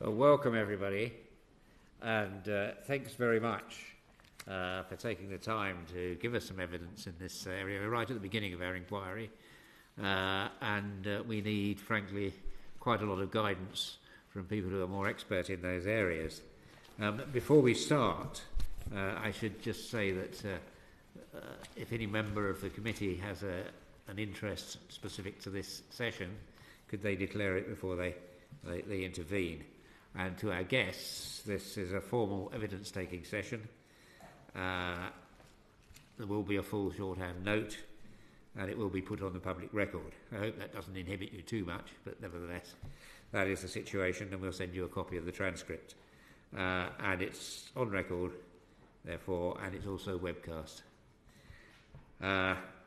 Well, welcome everybody, and thanks very much for taking the time to give us some evidence in this area. We're right at the beginning of our inquiry, and we need, frankly, quite a lot of guidance from people who are more expert in those areas. Before we start, I should just say that if any member of the committee has an interest specific to this session, could they declare it before they intervene? And to our guests, this is a formal evidence-taking session. There will be a full shorthand note, and it will be put on the public record. I hope that doesn't inhibit you too much, but nevertheless, that is the situation, and we'll send you a copy of the transcript. And it's on record, therefore, and it's also webcast.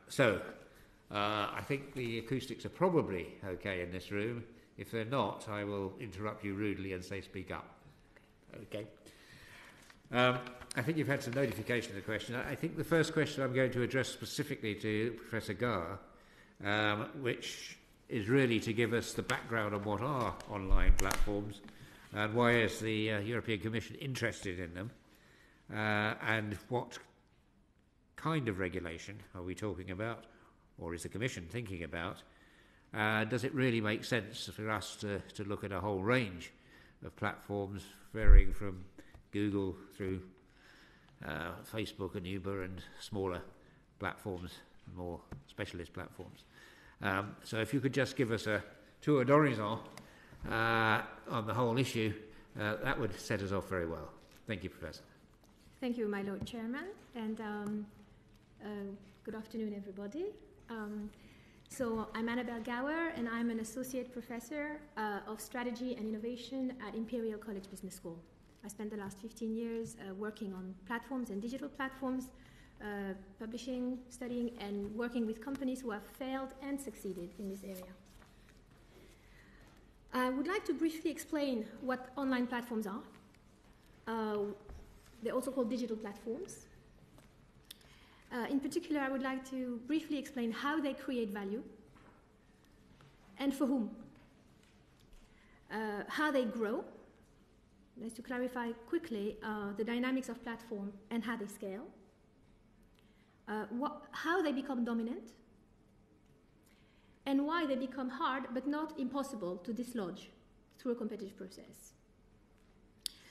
So, I think the acoustics are probably okay in this room. If they're not, I will interrupt you rudely and say speak up. Okay. I think you've had some notification of the question. I think the first question I'm going to address specifically to Professor Gawer, which is really to give us the background on what are online platforms and why is the European Commission interested in them, and what kind of regulation are we talking about, or is the Commission thinking about? Does it really make sense for us to look at a whole range of platforms, varying from Google through Facebook and Uber and smaller platforms, more specialist platforms? So if you could just give us a tour d'horizon on the whole issue, that would set us off very well. Thank you, Professor. Thank you, my Lord Chairman, and good afternoon, everybody. So I'm Annabelle Gawer, and I'm an Associate Professor of Strategy and Innovation at Imperial College Business School. I spent the last 15 years working on platforms and digital platforms, publishing, studying, and working with companies who have failed and succeeded in this area. I would like to briefly explain what online platforms are. They're also called digital platforms. In particular, I would like to briefly explain how they create value and for whom, how they grow, just to clarify quickly the dynamics of platform and how they scale, how they become dominant, and why they become hard but not impossible to dislodge through a competitive process.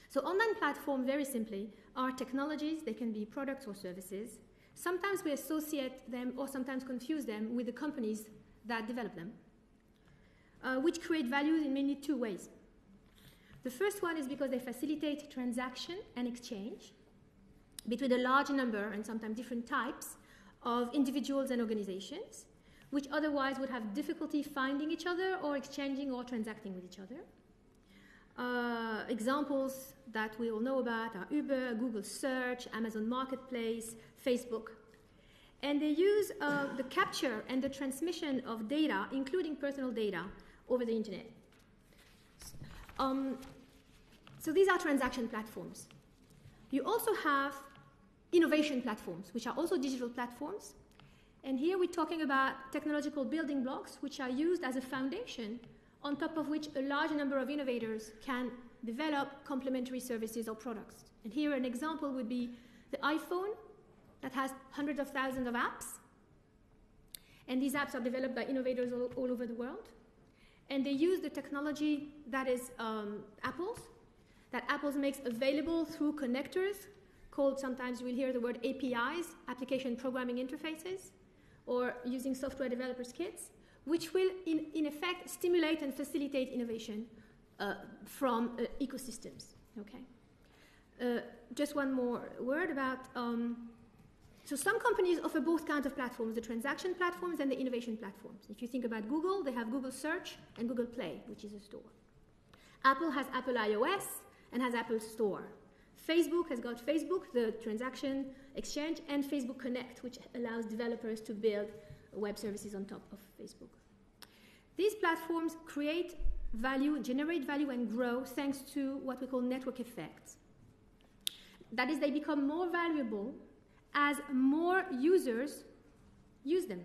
So online platforms, very simply, are technologies. They can be products or services. Sometimes we associate them or sometimes confuse them with the companies that develop them, which create value in mainly two ways. The first one is because they facilitate transaction and exchange between a large number and sometimes different types of individuals and organizations, which otherwise would have difficulty finding each other or exchanging or transacting with each other. Examples that we all know about are Uber, Google Search, Amazon Marketplace, Facebook. And they use the capture and the transmission of data, including personal data, over the internet. So these are transaction platforms. You also have innovation platforms, which are also digital platforms. And here we're talking about technological building blocks, which are used as a foundation on top of which a large number of innovators can develop complementary services or products. And here an example would be the iPhone that has hundreds of thousands of apps. And these apps are developed by innovators all over the world. And they use the technology that is Apple's, that Apple makes available through connectors, called, sometimes you will hear the word APIs, application programming interfaces, or using software developers kits, which will, in effect, stimulate and facilitate innovation from ecosystems. Okay. Just one more word about. So some companies offer both kinds of platforms: the transaction platforms and the innovation platforms. If you think about Google, they have Google Search and Google Play, which is a store. Apple has Apple iOS and has Apple Store. Facebook has got Facebook, the transaction exchange, and Facebook Connect, which allows developers to build web services on top of Facebook. These platforms create value, generate value, and grow thanks to what we call network effects. That is, they become more valuable as more users use them.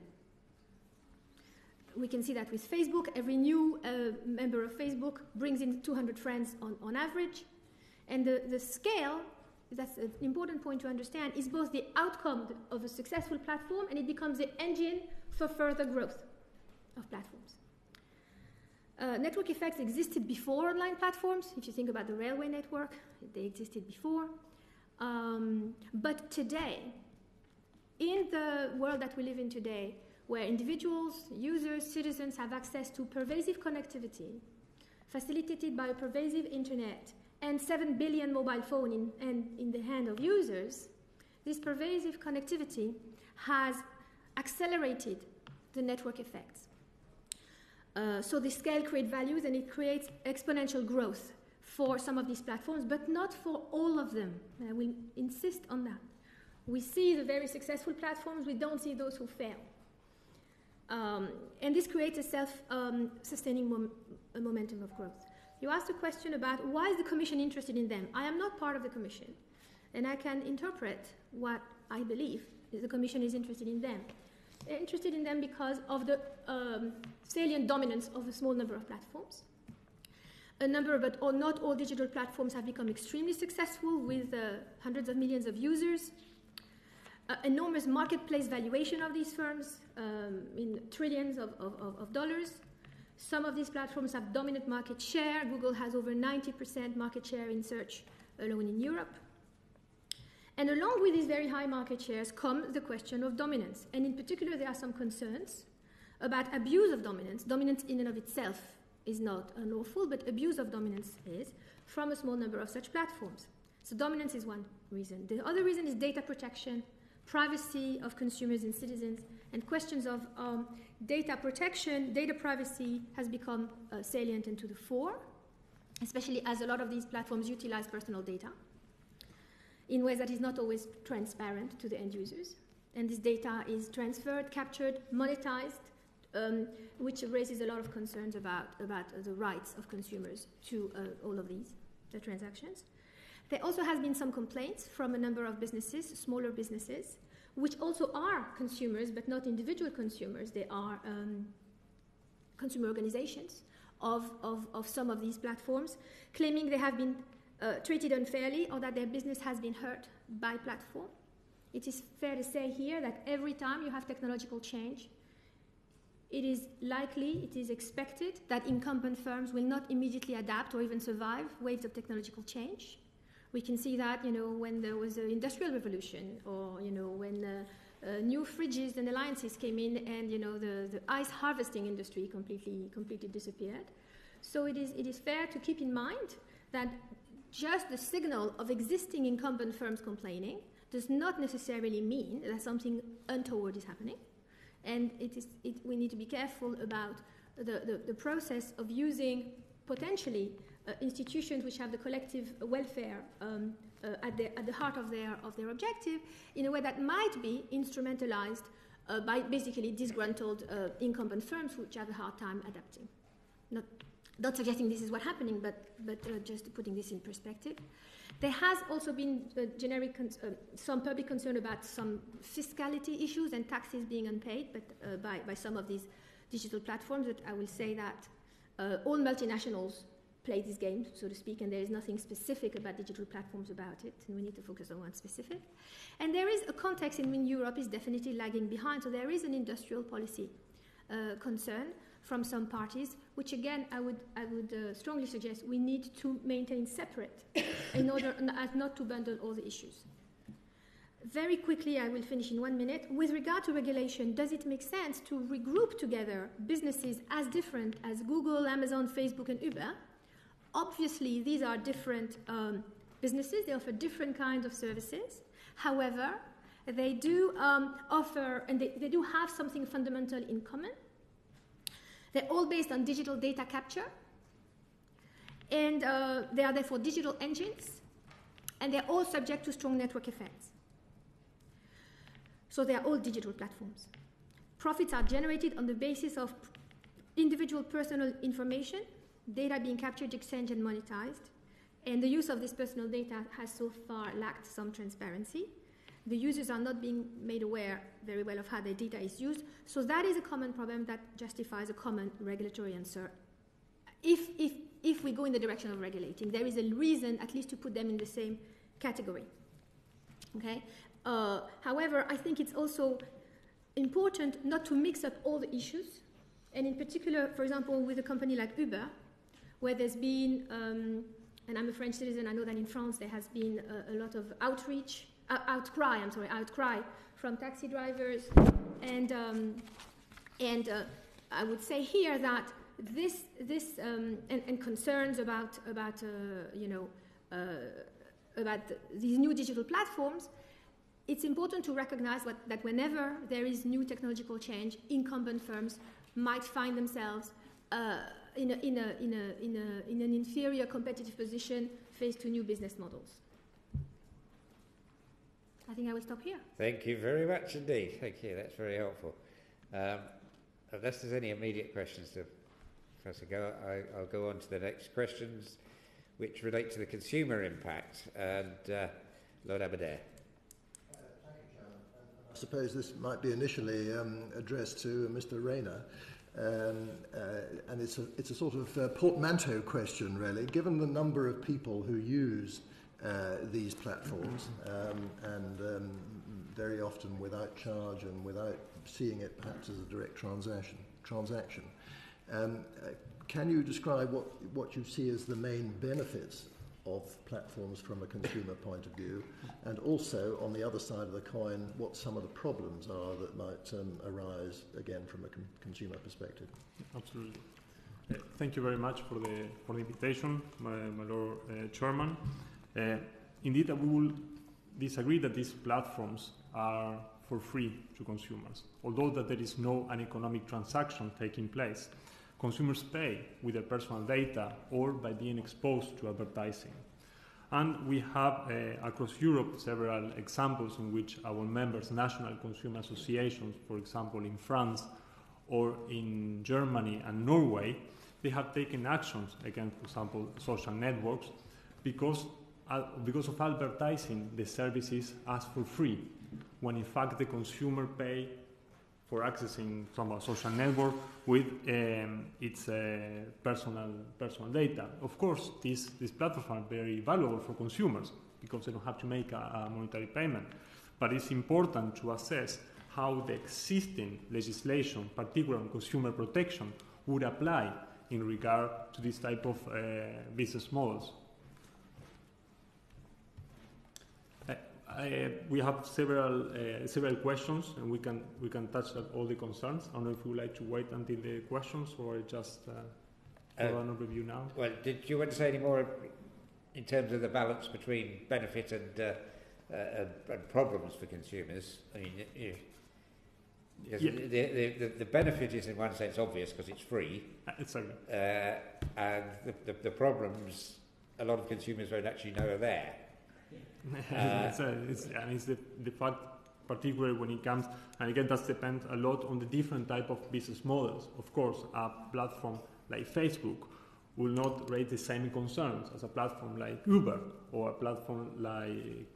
We can see that with Facebook. Every new member of Facebook brings in 200 friends on average. And the scale, that's an important point to understand, is both the outcome of a successful platform, and it becomes the engine for further growth of platforms. Network effects existed before online platforms. If you think about the railway network, they existed before. But today, in the world that we live in today, where individuals, users, citizens have access to pervasive connectivity, facilitated by a pervasive internet, and 7 billion mobile phones in the hand of users, this pervasive connectivity has accelerated the network effects. So the scale creates values, and it creates exponential growth for some of these platforms, but not for all of them. I will insist on that. We see the very successful platforms, we don't see those who fail. And this creates a self-sustaining momentum of growth. You asked a question about why is the Commission interested in them? I am not part of the Commission, and I can interpret what I believe the Commission is interested in them. They're interested in them because of the salient dominance of a small number of platforms. But not all digital platforms have become extremely successful with hundreds of millions of users. Enormous marketplace valuation of these firms in trillions of dollars. Some of these platforms have dominant market share. Google has over 90% market share in search alone in Europe. And along with these very high market shares comes the question of dominance. And in particular, there are some concerns about abuse of dominance. Dominance in and of itself is not unlawful, but abuse of dominance is from a small number of such platforms. So dominance is one reason. The other reason is data protection, privacy of consumers and citizens, and questions of data protection, data privacy has become salient and to the fore, especially as a lot of these platforms utilize personal data in ways that is not always transparent to the end users. And this data is transferred, captured, monetized, which raises a lot of concerns about the rights of consumers to all of these transactions. There also has been some complaints from a number of businesses, smaller businesses, which also are consumers, but not individual consumers. They are consumer organizations of some of these platforms, claiming they have been treated unfairly or that their business has been hurt by platform. It is fair to say here that every time you have technological change, it is likely, it is expected that incumbent firms will not immediately adapt or even survive waves of technological change. We can see that, when there was the Industrial Revolution, or, when new fridges and alliances came in, and, the ice harvesting industry completely disappeared. So it is fair to keep in mind that just the signal of existing incumbent firms complaining does not necessarily mean that something untoward is happening. And we need to be careful about the process of using potentially institutions which have the collective welfare at the heart of their objective in a way that might be instrumentalized by basically disgruntled incumbent firms which have a hard time adapting. Not suggesting this is what's happening, but just putting this in perspective. There has also been some public concern about some fiscality issues and taxes being unpaid by some of these digital platforms. But I will say that all multinationals play this game, so to speak, and there is nothing specific about digital platforms about it, and we need to focus on one specific. And there is a context in which Europe is definitely lagging behind, so there is an industrial policy concern from some parties, which again I would strongly suggest we need to maintain separate in order as not to bundle all the issues. Very quickly, I will finish in 1 minute. With regard to regulation, does it make sense to regroup together businesses as different as Google, Amazon, Facebook, and Uber? Obviously, these are different businesses. They offer different kinds of services. However, they do offer, and they do have something fundamental in common. They're all based on digital data capture, and they are therefore digital engines, and they're all subject to strong network effects. So they are all digital platforms. Profits are generated on the basis of individual personal information, data being captured, exchanged, and monetized, and the use of this personal data has so far lacked some transparency. the users are not being made aware very well of how their data is used. So that is a common problem that justifies a common regulatory answer. If we go in the direction of regulating, there is a reason at least to put them in the same category. Okay. However, I think it's also important not to mix up all the issues, and in particular, for example, with a company like Uber, where there's been, and I'm a French citizen, I know that in France there has been a lot of outcry from taxi drivers, and I would say here that this and concerns about these new digital platforms. It's important to recognize that whenever there is new technological change, incumbent firms might find themselves in an inferior competitive position faced to new business models. I think I will stop here. Thank you very much indeed. Thank you. That's very helpful. Unless there's any immediate questions to Professor Gawer, I'll go on to the next questions, which relate to the consumer impact. And Lord Aberdare. I suppose this might be initially addressed to Mr. Rayner, and it's a sort of portmanteau question, really. Given the number of people who use these platforms, and very often without charge and without seeing it perhaps as a direct transaction, can you describe what you see as the main benefits of platforms from a consumer point of view, and also on the other side of the coin, what some of the problems are that might arise again from a consumer perspective? Absolutely. Thank you very much for the invitation, my Lord Chairman. Indeed, we will disagree that these platforms are for free to consumers, although that there is no uneconomic transaction taking place. Consumers pay with their personal data or by being exposed to advertising. And we have across Europe several examples in which our members, national consumer associations, for example in France or in Germany and Norway, they have taken actions against, for example, social networks because of advertising the services as for free, when in fact the consumer pay for accessing some social network with its personal data. Of course, these platforms are very valuable for consumers because they don't have to make a monetary payment. But it's important to assess how the existing legislation, particularly on consumer protection, would apply in regard to this type of business models. We have several questions, and we can touch on all the concerns. I don't know if you would like to wait until the questions, or just for an overview now. Well, did you want to say any more in terms of the balance between benefit and problems for consumers? I mean, the benefit is in one sense obvious because it's free. Exactly. And the problems, a lot of consumers don't actually know are there. It's the fact, particularly when it comes, and again, that depends a lot on the different type of business models. Of course, a platform like Facebook will not raise the same concerns as a platform like Uber or a platform like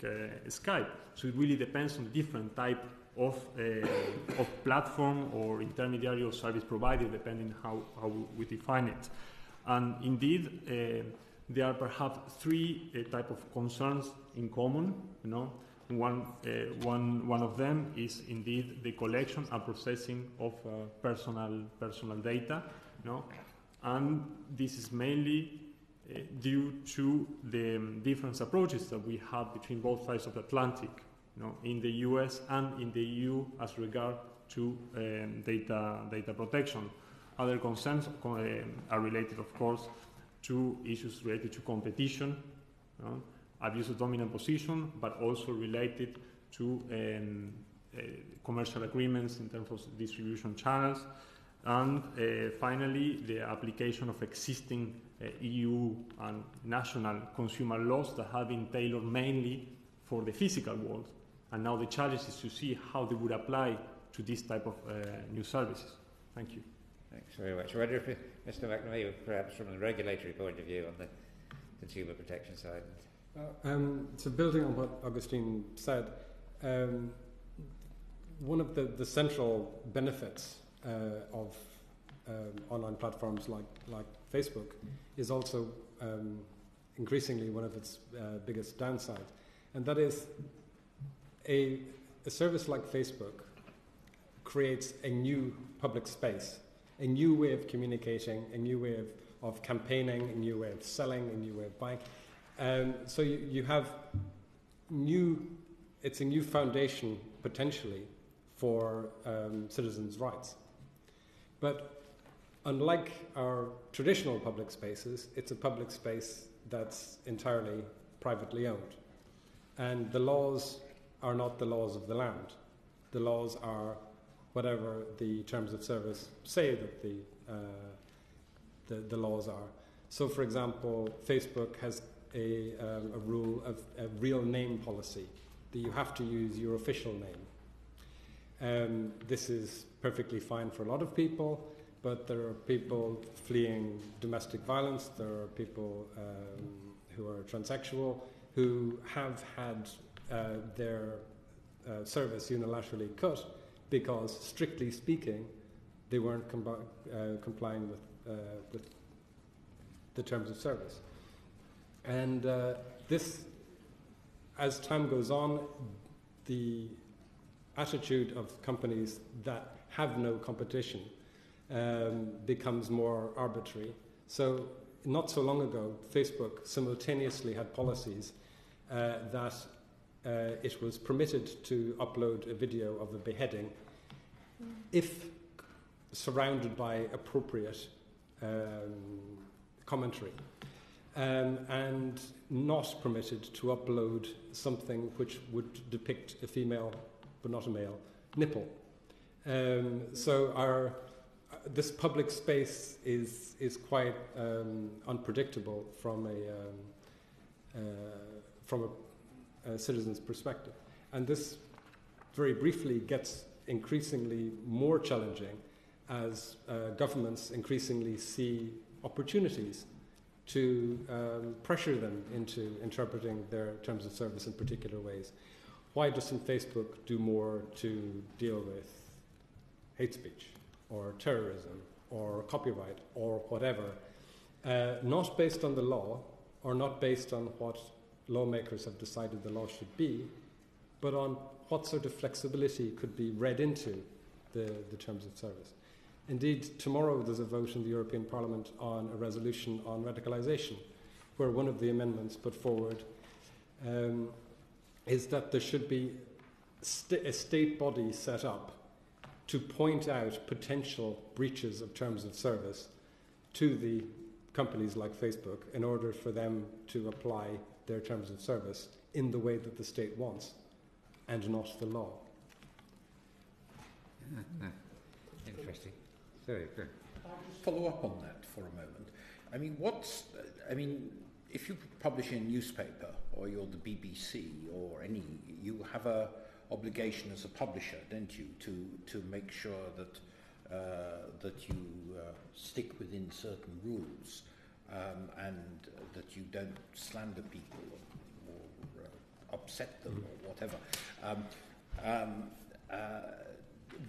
Skype. So it really depends on the different type of platform or intermediary or service provider, depending how we define it. And indeed, there are perhaps three type of concerns in common. One of them is indeed the collection and processing of personal data. And this is mainly due to the different approaches that we have between both sides of the Atlantic, in the US and in the EU as regard to data protection. Other concerns are related, of course, to issues related to competition, abuse of dominant position, but also related to commercial agreements in terms of distribution channels, and finally the application of existing EU and national consumer laws that have been tailored mainly for the physical world. And now the challenge is to see how they would apply to this type of new services. Thank you. Thanks very much. I wonder if Mr. McNamee, perhaps from the regulatory point of view on the consumer protection side. So building on what Augustine said, one of the central benefits of online platforms like Facebook is also increasingly one of its biggest downsides, and that is a service like Facebook creates a new public space, a new way of communicating, a new way of campaigning, a new way of selling, a new way of buying. So you have it's a new foundation potentially for citizens' rights. But unlike our traditional public spaces, it's a public space that's entirely privately owned. And the laws are not the laws of the land. The laws are whatever the terms of service say that the laws are. So, for example, Facebook has a rule of a real name policy, that you have to use your official name. This is perfectly fine for a lot of people, but there are people fleeing domestic violence, there are people who are transsexual, who have had their service unilaterally cut because, strictly speaking, they weren't complying with the terms of service. And this, as time goes on, the attitude of companies that have no competition becomes more arbitrary. So not so long ago, Facebook simultaneously had policies that it was permitted to upload a video of a beheading if surrounded by appropriate commentary, and not permitted to upload something which would depict a female, but not a male, nipple. So this public space is quite unpredictable from a citizen's perspective, and this very briefly gets increasingly more challenging as governments increasingly see opportunities to pressure them into interpreting their terms of service in particular ways. Why doesn't Facebook do more to deal with hate speech or terrorism or copyright or whatever, not based on the law or not based on what lawmakers have decided the law should be, but on what sort of flexibility could be read into the terms of service. Indeed, tomorrow there's a vote in the European Parliament on a resolution on radicalisation, where one of the amendments put forward is that there should be a state body set up to point out potential breaches of terms of service to the companies like Facebook in order for them to apply their terms of service in the way that the state wants and not the law. Interesting. Sorry, go. I'll just follow up on that for a moment. I mean, if you publish in a newspaper or you're the BBC or you have a obligation as a publisher, don't you, to make sure that you stick within certain rules and that you don't slander people or upset them or whatever.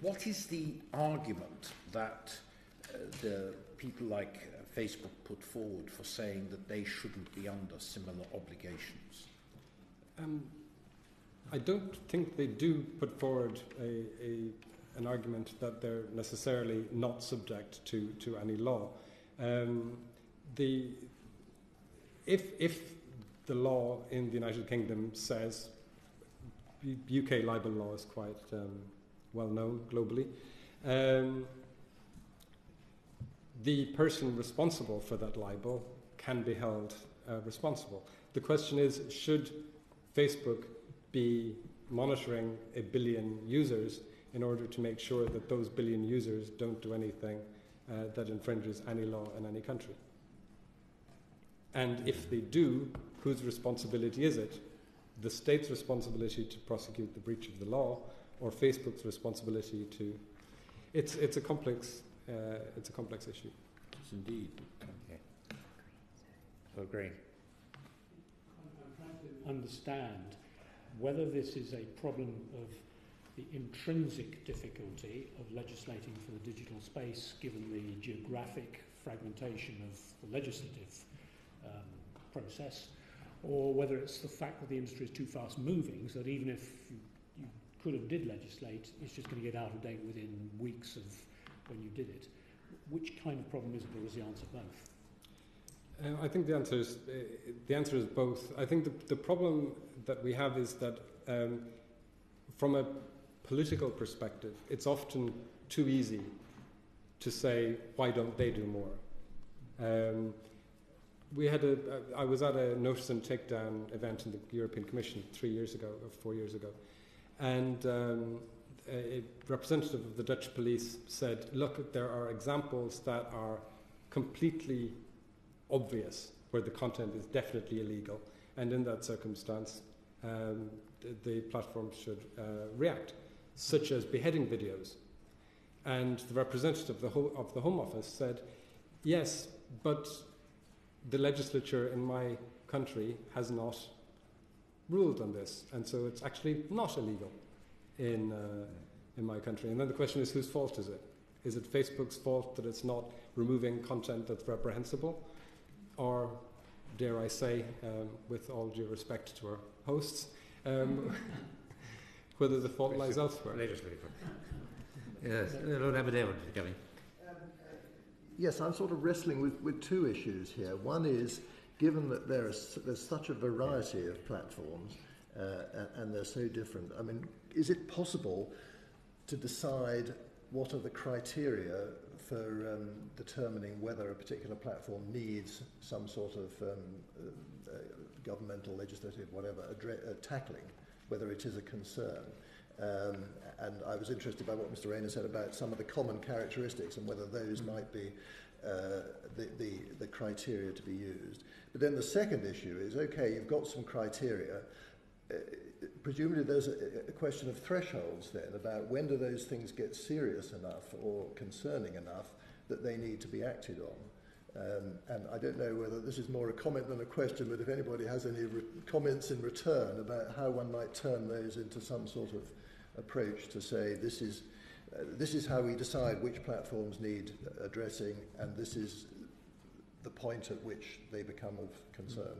What is the argument that the people like Facebook put forward for saying that they shouldn't be under similar obligations? I don't think they do put forward an argument that they're necessarily not subject to any law. If the law in the United Kingdom says, UK libel law is quite well known globally, the person responsible for that libel can be held responsible. The question is, should Facebook be monitoring 1 billion users in order to make sure that those 1 billion users don't do anything that infringes any law in any country? And if they do, whose responsibility is it? The state's responsibility to prosecute the breach of the law, or Facebook's responsibility to? It's a complex issue. Yes, indeed. Okay. So, Green. I'm trying to understand whether this is a problem of the intrinsic difficulty of legislating for the digital space, given the geographic fragmentation of the legislative process, or whether it's the fact that the industry is too fast moving, so that even if you could have did legislate, it's just going to get out of date within weeks of when you did it. Which kind of problem is it, or is the answer both? I think the answer is both. I think the problem that we have is that from a political perspective, it's often too easy to say, why don't they do more? I was at a notice and takedown event in the European Commission 3 years ago, or 4 years ago, and a representative of the Dutch police said, look, there are examples that are completely obvious where the content is definitely illegal, and in that circumstance the platform should react, such as beheading videos. And the representative of the Home Office said, yes, but the legislature in my country has not ruled on this, and so it's actually not illegal in my country. And then the question is, whose fault is it? Is it Facebook's fault that it's not removing content that's reprehensible? Or, dare I say, with all due respect to our hosts, whether the fault lies elsewhere? Legislative. Yes, Lord Aberdeen is coming. Yes, I'm sort of wrestling with two issues here. One is, given that there's such a variety of platforms and they're so different, I mean, is it possible to decide what are the criteria for determining whether a particular platform needs some sort of governmental, legislative, whatever, tackling, whether it is a concern? And I was interested by what Mr. Rayner said about some of the common characteristics and whether those might be the criteria to be used. But then the second issue is, okay, you've got some criteria. Presumably there's a question of thresholds then about when do those things get serious enough or concerning enough that they need to be acted on. And I don't know whether this is more a comment than a question, but if anybody has any comments in return about how one might turn those into some sort of approach to say this is how we decide which platforms need addressing, and this is the point at which they become of concern.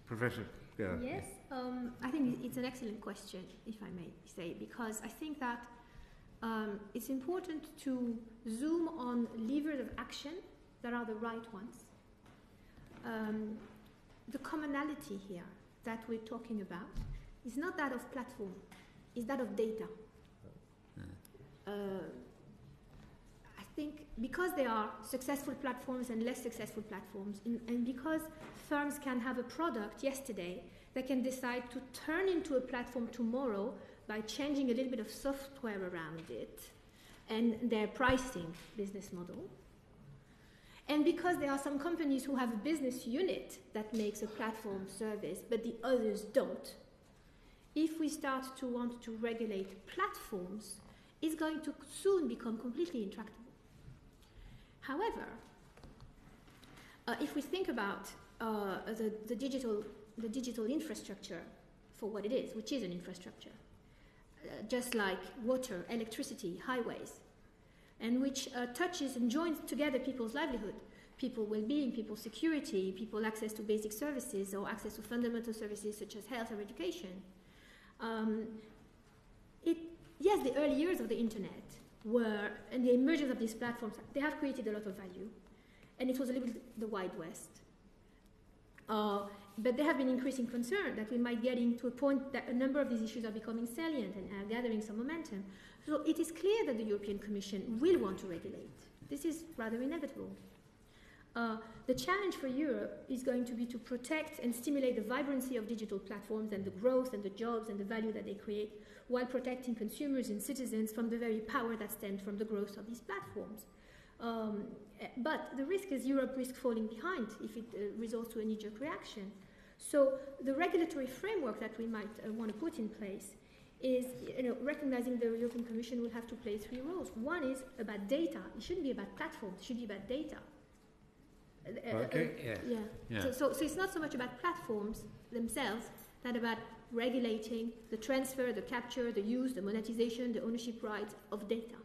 Professor. Yeah. Yes, I think it's an excellent question, if I may say, because I think that it's important to zoom on levers of action that are the right ones. The commonality here that we're talking about is not that of platform, it's that of data. I think because there are successful platforms and less successful platforms, and because firms can have a product yesterday, they can decide to turn into a platform tomorrow by changing a little bit of software around it and their pricing business model. And because there are some companies who have a business unit that makes a platform service, but the others don't, if we start to want to regulate platforms, it's going to soon become completely intractable. However, if we think about the digital infrastructure for what it is, which is an infrastructure, just like water, electricity, highways, and which touches and joins together people's livelihood, people's well-being, people's security, people's access to basic services or access to fundamental services such as health or education. Yes, the early years of the internet were, and the emergence of these platforms, they have created a lot of value, and it was a little bit the Wild West. But there have been increasing concern that we might get into a point that a number of these issues are becoming salient and are gathering some momentum. So it is clear that the European Commission will want to regulate. This is rather inevitable. The challenge for Europe is going to be to protect and stimulate the vibrancy of digital platforms and the growth and the jobs and the value that they create, while protecting consumers and citizens from the very power that stems from the growth of these platforms. But the risk is Europe risks falling behind if it resorts to a knee-jerk reaction. So the regulatory framework that we might want to put in place is, recognizing the European Commission will have to play three roles. One is about data. It shouldn't be about platforms. It should be about data. Yeah. So it's not so much about platforms themselves, than about regulating the transfer, the capture, the use, the monetization, the ownership rights of data.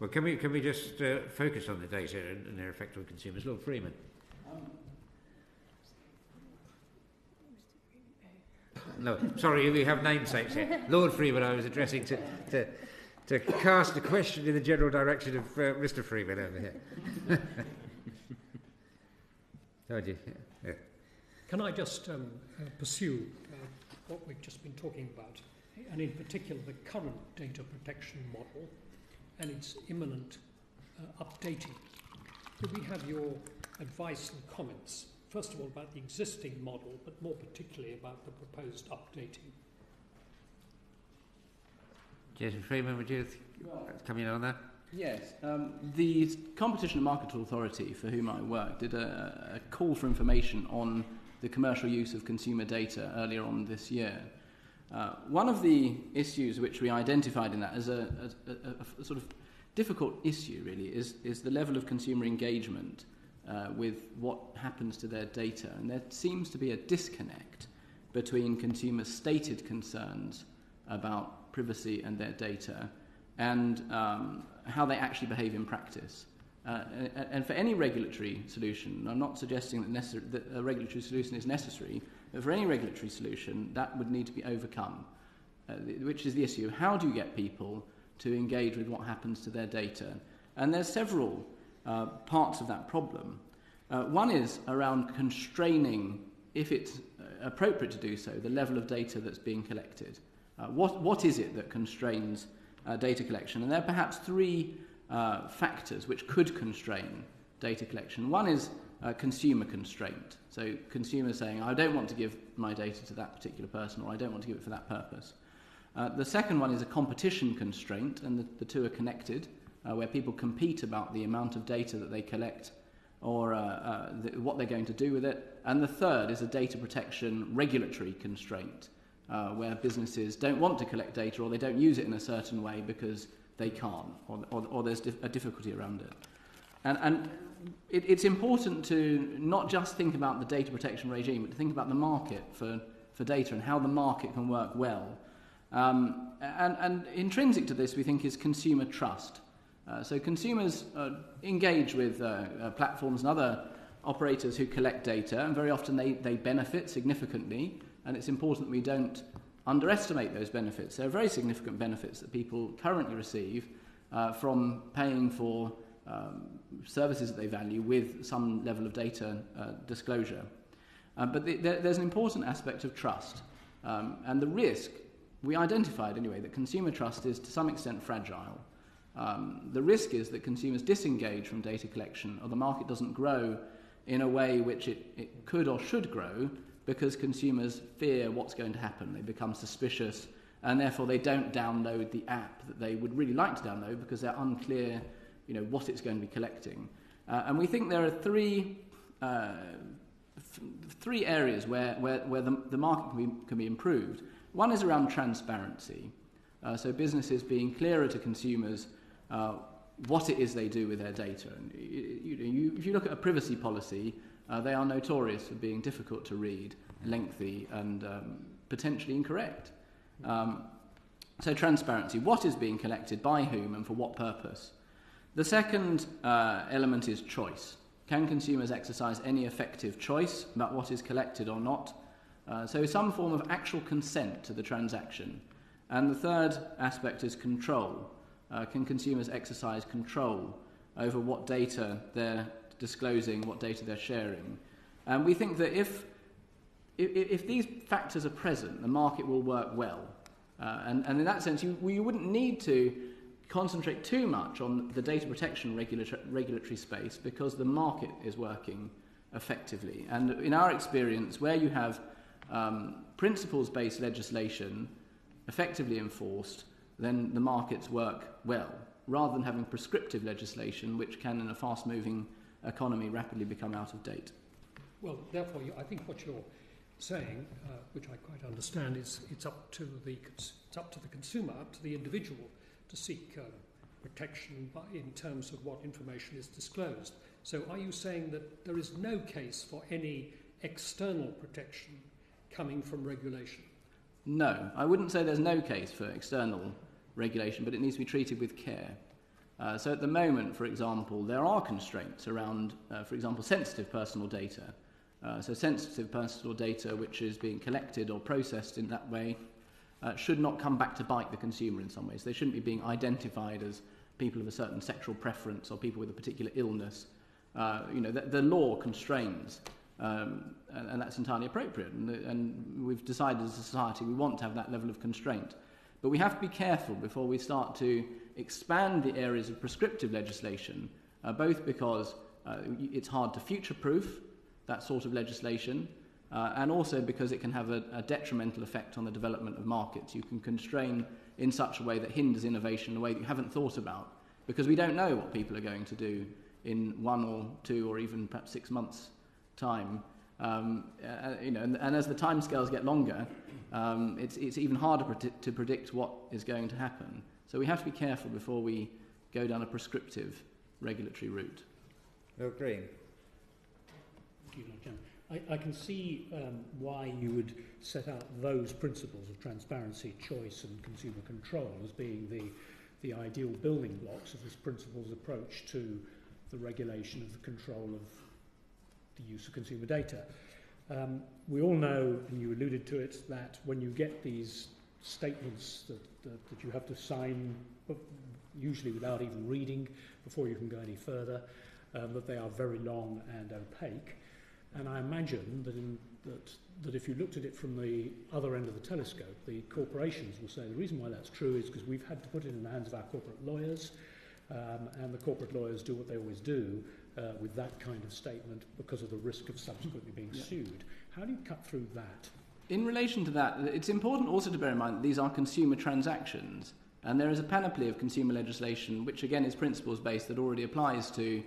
Well, can we just focus on the data and their effect on consumers? Lord Freeman. No, sorry, we have namesakes here. Lord Freeman, I was addressing to cast a question in the general direction of Mr. Freeman over here. Yeah. Can I just pursue what we've just been talking about, and in particular the current data protection model and its imminent updating? Could we have your advice and comments, first of all about the existing model, but more particularly about the proposed updating? Jason Freeman, would you come in on that? Yes. The Competition and Market Authority, for whom I work, did a call for information on the commercial use of consumer data earlier on this year. One of the issues which we identified in that as a sort of difficult issue, really, is the level of consumer engagement with what happens to their data. And there seems to be a disconnect between consumers' stated concerns about privacy and their data and how they actually behave in practice. And for any regulatory solution, I'm not suggesting that a regulatory solution is necessary, but for any regulatory solution, that would need to be overcome, which is the issue. How do you get people to engage with what happens to their data? And there's several parts of that problem. One is around constraining, if it's appropriate to do so, the level of data that's being collected. What is it that constrains data collection? And there are perhaps three factors which could constrain data collection. One is consumer constraint. So consumers saying, I don't want to give my data to that particular person, or I don't want to give it for that purpose. The second one is a competition constraint, and the two are connected, where people compete about the amount of data that they collect or what they're going to do with it. And the third is a data protection regulatory constraint, where businesses don't want to collect data or they don't use it in a certain way because they can't, or there's a difficulty around it. And it's important to not just think about the data protection regime, but to think about the market for data and how the market can work well. And intrinsic to this, we think, is consumer trust. So consumers engage with platforms and other operators who collect data, and very often they benefit significantly, and it's important that we don't underestimate those benefits. There are very significant benefits that people currently receive from paying for services that they value with some level of data disclosure. But there's an important aspect of trust, and the risk, we identified anyway, that consumer trust is to some extent fragile. The risk is that consumers disengage from data collection, or the market doesn't grow in a way which it could or should grow, because consumers fear what's going to happen. They become suspicious, and therefore they don't download the app that they would really like to download because they're unclear, what it's going to be collecting. And we think there are three areas where the market can be improved. One is around transparency. So businesses being clearer to consumers what it is they do with their data. And if you look at a privacy policy, they are notorious for being difficult to read, lengthy, and potentially incorrect. So transparency. What is being collected, by whom, and for what purpose? The second element is choice. Can consumers exercise any effective choice about what is collected or not? So some form of actual consent to the transaction. And the third aspect is control. Can consumers exercise control over what data they're disclosing, what data they're sharing? And we think that if these factors are present, the market will work well. And in that sense, you wouldn't need to concentrate too much on the data protection regulatory space, because the market is working effectively. And in our experience, where you have principles-based legislation effectively enforced, then the markets work well, rather than having prescriptive legislation, which can, in a fast-moving economy, rapidly become out of date. Well, therefore, I think what you're saying, which I quite understand, is it's up to the consumer, up to the individual, to seek protection in terms of what information is disclosed. So are you saying that there is no case for any external protection coming from regulation? No, I wouldn't say there's no case for external regulation, but it needs to be treated with care. So at the moment, for example, there are constraints around, for example, sensitive personal data. So sensitive personal data which is being collected or processed in that way should not come back to bite the consumer in some ways. They shouldn't be being identified as people of a certain sexual preference or people with a particular illness. The law constrains, and that's entirely appropriate. And we've decided as a society we want to have that level of constraint. But we have to be careful before we start to expand the areas of prescriptive legislation, both because it's hard to future-proof that sort of legislation, and also because it can have a detrimental effect on the development of markets. You can constrain in such a way that hinders innovation in a way that you haven't thought about, because we don't know what people are going to do in 1 or 2 or even perhaps 6 months' time. And as the timescales get longer, it's even harder to predict what is going to happen. So we have to be careful before we go down a prescriptive regulatory route. Lord Green. Thank you, Lord Chairman. I can see why you would set out those principles of transparency, choice and consumer control as being the ideal building blocks of this principles approach to the regulation of the control of the use of consumer data. We all know, and you alluded to it, that when you get these statements that you have to sign, usually without even reading before you can go any further, that they are very long and opaque. And I imagine that if you looked at it from the other end of the telescope, the corporations will say the reason why that's true is because we've had to put it in the hands of our corporate lawyers, and the corporate lawyers do what they always do with that kind of statement because of the risk of subsequently being sued. How do you cut through that? In relation to that, it's important also to bear in mind that these are consumer transactions, and there is a panoply of consumer legislation which again is principles-based that already applies to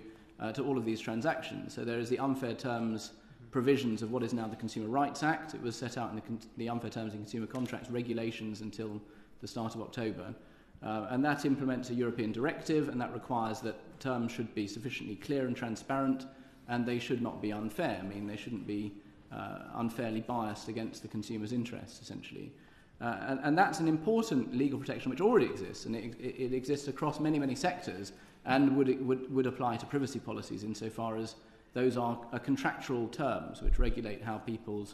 all of these transactions. So there is the unfair terms provisions of what is now the Consumer Rights Act. It was set out in the unfair terms in consumer contracts regulations until the start of October. And that implements a European directive, and that requires that terms should be sufficiently clear and transparent, and they should not be unfair. I mean, they shouldn't be unfairly biased against the consumer's interests, essentially. And that's an important legal protection which already exists, and it exists across many, many sectors, and would apply to privacy policies insofar as those are contractual terms which regulate how people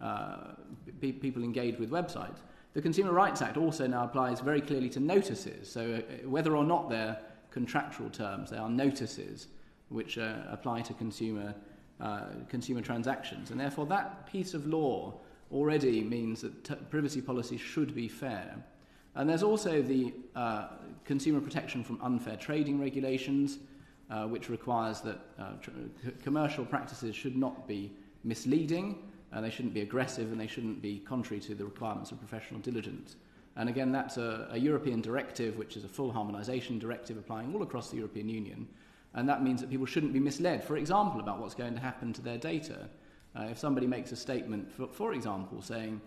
engage with websites. The Consumer Rights Act also now applies very clearly to notices. So whether or not they're contractual terms, they are notices which apply to consumer transactions. And therefore that piece of law already means that privacy policy should be fair. And there's also the consumer protection from unfair trading regulations, which requires that commercial practices should not be misleading, they shouldn't be aggressive, and they shouldn't be contrary to the requirements of professional diligence. And again, that's a European directive, which is a full harmonisation directive applying all across the European Union. And that means that people shouldn't be misled, for example, about what's going to happen to their data. If somebody makes a statement, for example, saying,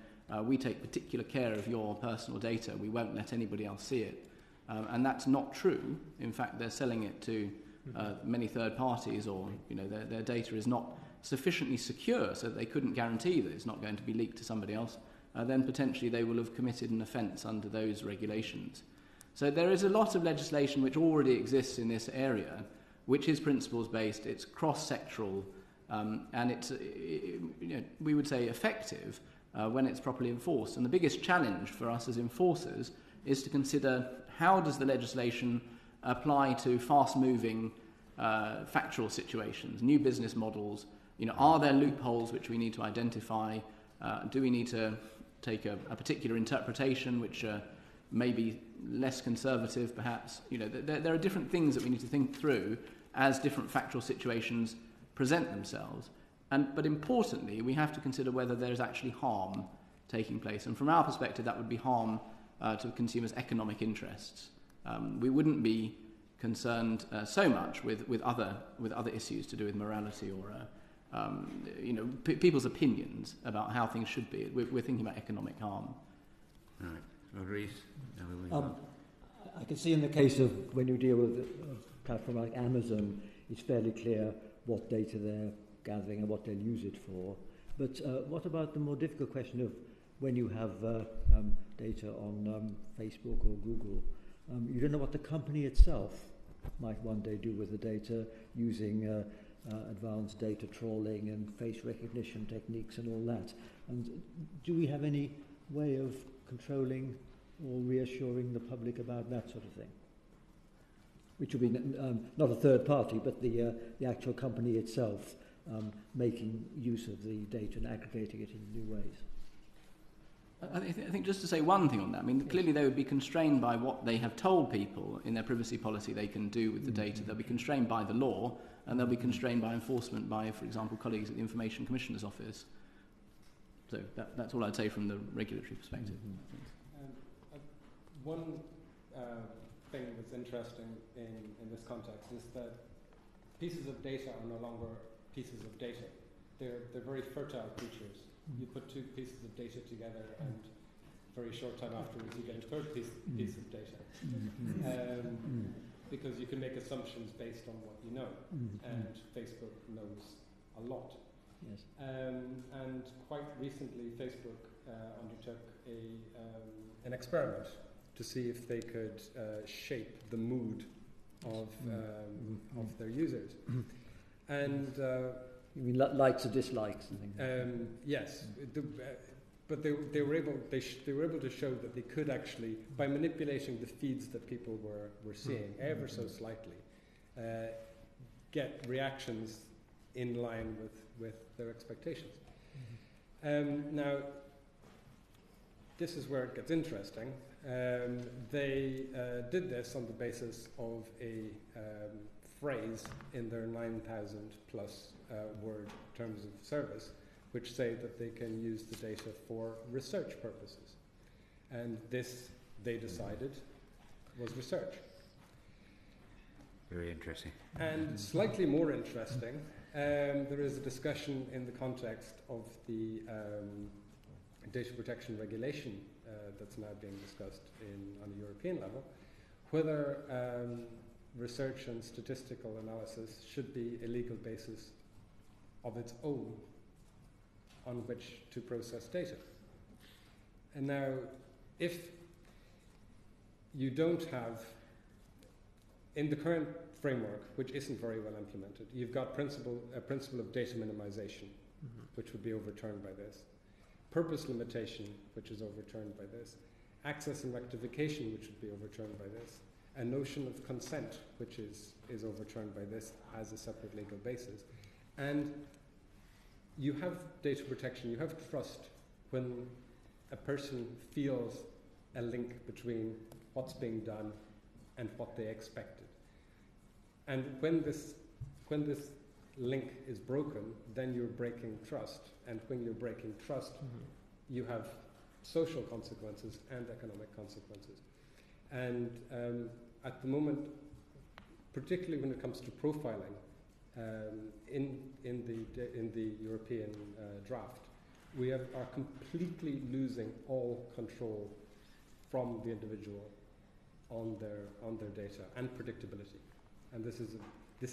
we take particular care of your personal data, we won't let anybody else see it, and that's not true. In fact, they're selling it to many third parties, or their data is not sufficiently secure so that they couldn't guarantee that it's not going to be leaked to somebody else, then potentially they will have committed an offence under those regulations. So there is a lot of legislation which already exists in this area, which is principles-based, it's cross-sectoral, and it's, we would say, effective when it's properly enforced. And the biggest challenge for us as enforcers is to consider how does the legislation apply to fast-moving factual situations, new business models. Are there loopholes which we need to identify? Do we need to take a particular interpretation which may be less conservative, perhaps? There are different things that we need to think through as different factual situations present themselves. But importantly, we have to consider whether there is actually harm taking place. And from our perspective, that would be harm to consumers' economic interests. We wouldn't be concerned so much with other issues to do with morality or people's opinions about how things should be. We're thinking about economic harm. Right. Lord Rees. I can see in the case of when you deal with a platform like Amazon, it's fairly clear what data they're gathering and what they'll use it for. But what about the more difficult question of when you have data on Facebook or Google? You don't know what the company itself might one day do with the data using advanced data trawling and face recognition techniques and all that. And do we have any way of controlling or reassuring the public about that sort of thing? Which would be not a third party, but the actual company itself making use of the data and aggregating it in new ways. I think just to say one thing on that, I mean, clearly they would be constrained by what they have told people in their privacy policy they can do with the data. They'll be constrained by the law, and they'll be constrained by enforcement by, for example, colleagues at the Information Commissioner's Office. So that's all I'd say from the regulatory perspective. One thing that's interesting in this context is that pieces of data are no longer pieces of data. They're very fertile creatures. You put two pieces of data together, and very short time afterwards you get a third piece of data. Because you can make assumptions based on what you know, and Facebook knows a lot. Yes. And quite recently Facebook undertook an experiment to see if they could shape the mood of their users. And you mean likes or dislikes and things? Yes, but they were able to show that they could actually, by manipulating the feeds that people were seeing ever so slightly, get reactions in line with their expectations. Now, this is where it gets interesting. They did this on the basis of a phrase in their 9,000 plus word terms of service, which say that they can use the data for research purposes. And this, they decided, was research. Very interesting. And slightly more interesting, there is a discussion in the context of the data protection regulation that's now being discussed on a European level, whether research and statistical analysis should be a legal basis of its own on which to process data. And now, if you don't have, in the current framework, which isn't very well implemented, you've got a principle of data minimization, which would be overturned by this, purpose limitation, which is overturned by this, access and rectification, which would be overturned by this, a notion of consent, which is overturned by this as a separate legal basis. And you have data protection, you have trust when a person feels a link between what's being done and what they expected. And when this link is broken, then you're breaking trust. And when you're breaking trust, you have social consequences and economic consequences. And at the moment, particularly when it comes to profiling, in the European draft, we are completely losing all control from the individual on their data and predictability. And this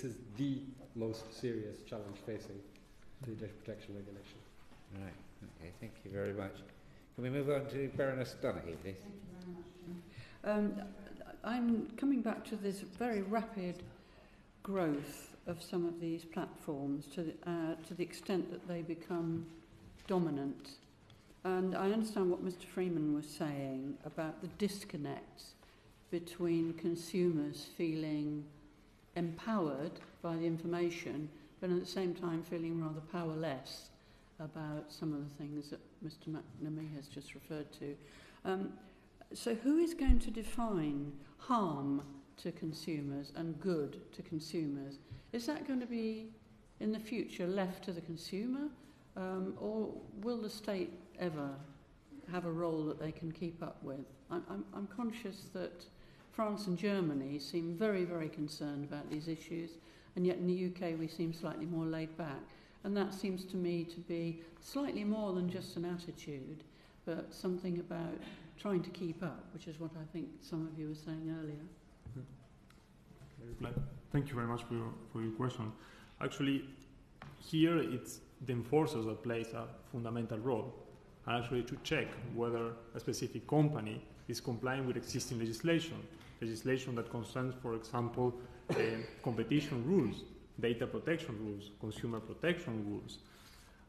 is the most serious challenge facing the data protection regulation. Right. Okay. Thank you very much. Can we move on to Baroness Donaghy, please? Thank you very much. I'm coming back to this very rapid growth of some of these platforms to the extent that they become dominant. And I understand what Mr. Freeman was saying about the disconnect between consumers feeling empowered by the information, but at the same time feeling rather powerless about some of the things that Mr. McNamee has just referred to. So who is going to define harm to consumers and good to consumers? Is that going to be, in the future, left to the consumer? Or will the state ever have a role that they can keep up with? I'm conscious that France and Germany seem very, very concerned about these issues, and yet in the UK we seem slightly more laid back. And that seems to me to be slightly more than just an attitude, but something about trying to keep up, which is what I think some of you were saying earlier. Thank you very much for your question. Actually, here it's the enforcers that plays a fundamental role, and actually to check whether a specific company is complying with existing legislation that concerns, for example, competition rules, data protection rules, consumer protection rules.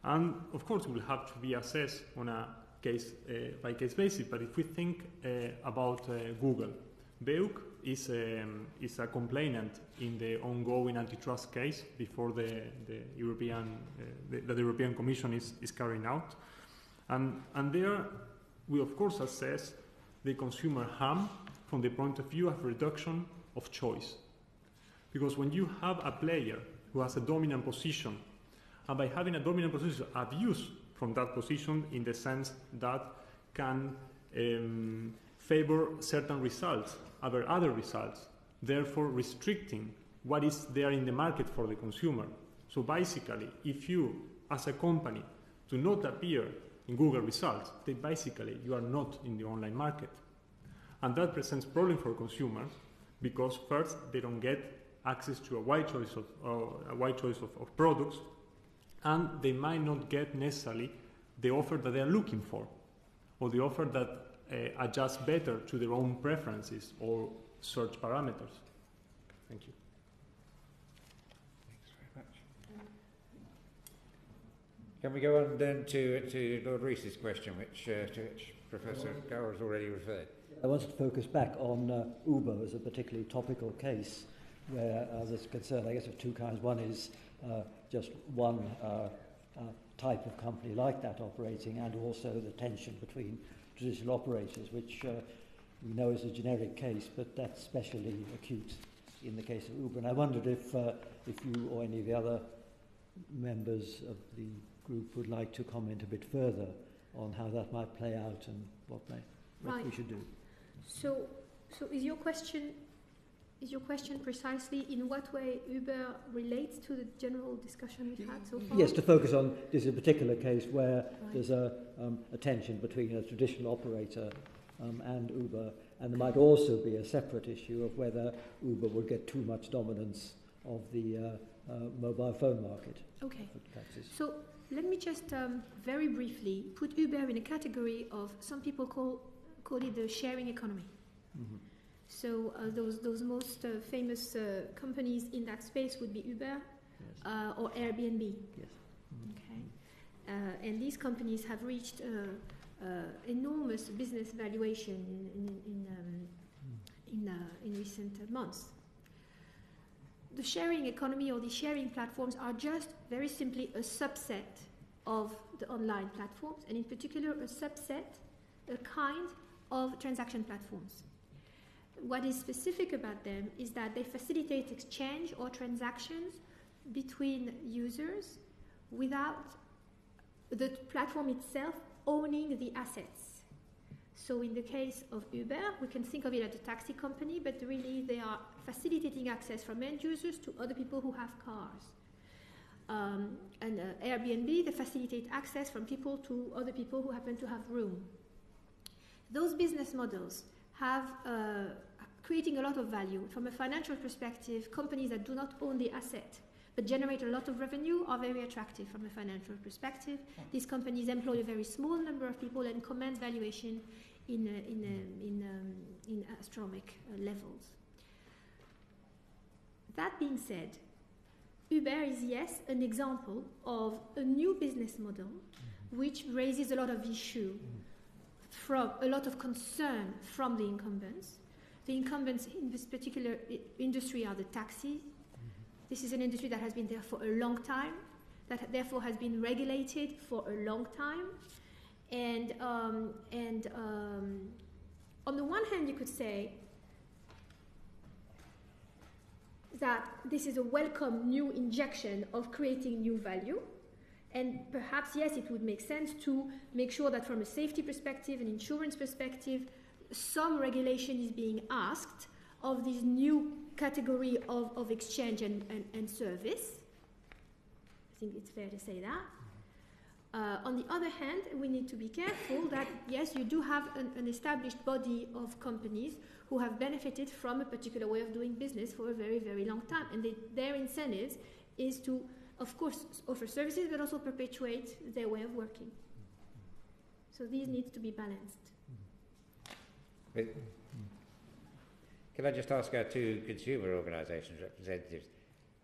And of course, it will have to be assessed on a case-by-case basis. But if we think about Google, BEUC is a complainant in the ongoing antitrust case before the European Commission is carrying out. And there we, of course, assess the consumer harm from the point of view of reduction of choice. Because when you have a player who has a dominant position, and by having a dominant position, abuse from that position in the sense that can favor certain results over other results, therefore restricting what is there in the market for the consumer. So basically, if you, as a company, do not appear in Google results, then basically you are not in the online market. And that presents problems for consumers because first, they don't get access to a wide choice of products, and they might not get necessarily the offer that they are looking for, or the offer that adjusts better to their own preferences or search parameters. Thank you. Thanks very much. Can we go on then to Lord Rees's question, to which Professor Gawer has already referred? I wanted to focus back on Uber as a particularly topical case where there's concern, I guess, of two kinds. One is just one type of company like that operating, and also the tension between traditional operators, which we know is a generic case, but that's especially acute in the case of Uber. And I wondered if you or any of the other members of the group would like to comment a bit further on how that might play out and what we should do. So is your question precisely in what way Uber relates to the general discussion we've had so far? Yes, to focus on this is a particular case where there's a tension between a traditional operator and Uber, and there might also be a separate issue of whether Uber would get too much dominance of the mobile phone market. Okay. So let me just very briefly put Uber in a category of some people call it the sharing economy. Mm-hmm. So those most famous companies in that space would be Uber, yes, or Airbnb. Yes. Mm-hmm. Okay. And these companies have reached enormous business valuation in recent months. The sharing economy or the sharing platforms are just very simply a subset of the online platforms, and in particular a kind of transaction platforms. What is specific about them is that they facilitate exchange or transactions between users without the platform itself owning the assets. So in the case of Uber, we can think of it as a taxi company, but really they are facilitating access from end users to other people who have cars. And Airbnb, they facilitate access from people to other people who happen to have room. Those business models have creating a lot of value. From a financial perspective, companies that do not own the asset but generate a lot of revenue are very attractive from a financial perspective. These companies employ a very small number of people and command valuation in astronomical levels. That being said, Uber is, yes, an example of a new business model which raises a lot of issue, from a lot of concern from the incumbents. The incumbents in this particular industry are the taxis. This is an industry that has been there for a long time, that therefore has been regulated for a long time. And on the one hand, you could say that this is a welcome new injection of creating new value. And perhaps, yes, it would make sense to make sure that from a safety perspective, an insurance perspective, some regulation is being asked of this new category of exchange and service. I think it's fair to say that. On the other hand, we need to be careful that, yes, you do have an established body of companies who have benefited from a particular way of doing business for a very, very long time. And their incentives is to, of course, offer services, but also perpetuate their way of working. So these need to be balanced. Can I just ask our two consumer organisations representatives